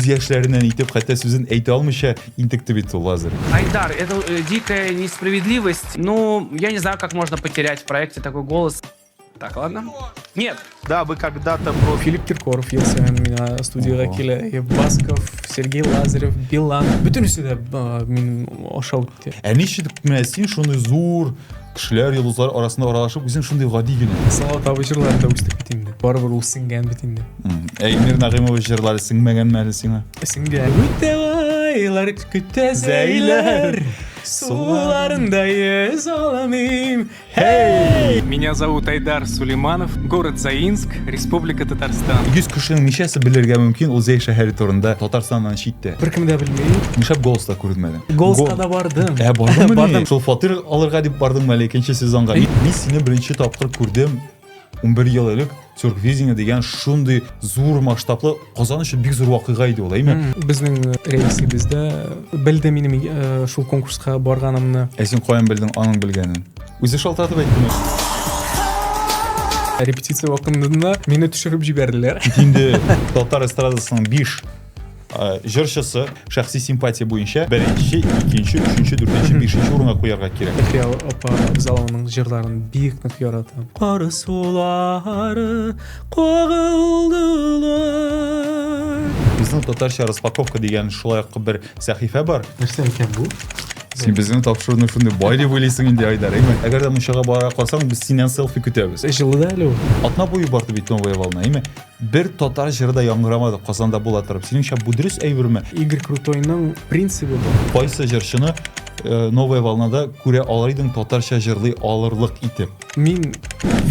яшьләреннән итеп хәтта сүзен әйтә алмыйча интекте бит ул Лазарев. Айдар, это дикая несправедливость. Ну, я не знаю, как можно потерять в проекте такой голос. Так, ладно. Нет. Да, вы когда-то про Филипп Киркоров елсен мина студияга келе, Басков, Сергей Лазарев, Билан. Бүтүнүсү да мен ошол үтти. Ничек менә син шундый зур кешеләр, йолдызлар арасында аралашып, үзең шундый гади генә. Салават абый жырларында үстүп бит инде. Барыбыр ул сиңгән бит инде. Әйнир Нагыймов җырлары сеңмәгән мәле сиңа. Сиңгән. Үтә айлар көтә зәйләр. Суларында ез аламим. Hey! Меня зовут Айдар Сулейманов, город Заинск, Республика Татарстан. 100 кешенең ничәсе белергә мөмкин ул Зәй шәһәре турында Татарстаннан читтә. Беркем дә белмәй. Нишләп голоста күренмәдең? Голска да бардым. Бардым. Бардым. Шул фатир алырга дип бардым әле икенче сезонга. Мин сине беренче тапкыр күрдем 11 ел элек. Тюрквизиня дигән шундый зур масштаблы Казан өчен бик зур вакыйга иде ул, әйме? Безнең рейсибездә белде минем шул конкурска барганымны. Син каян белдең аның белгәнен? Үзе шалтыратып әйттеме? Репетиция вакытында мине төшереп җибәрделәр. Инде татар эстрадасының 5 җырчысы шәхси симпатия буенча беренче, икенче, өченче, дүртенче, бишенче урынга куярга кирәк. Фия апа без аның җырларын бик нык яратам. Кары сулары кагылдылар. Безнең татарча распаковка дигән шулай ук бер сәхифә бар. Нәрсә икән бу? Син безнең тапшыруны шундый бай дип уйлыйсың инде, Айдар, әйме? Әгәр дә мунчага бара калсаң, без синнән селфи көтәбез. Җылы да әле ул. Атна буе барды бит новая волна, әйме? Бер татар җыры да яңгырамады Казанда була торып. Синеңчә бу дөрес әйберме? Игорь Крутойның принцибы бар. Кайсы җырчыны новая волнада күрә алыр идең татарча җырлый алырлык итеп? Мин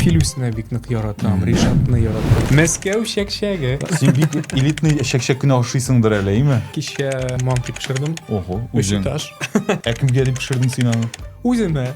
Филүсне бик нык яратам, Ришатны яратам. Мәскәү чәкчәге. Син бик элитный шәкшәк кенә ашыйсыңдыр әле, әйме? Кичә манты пешердем. Ого, үзең. Бешикташ. Кемгә дип пешердең син аны? Үземә.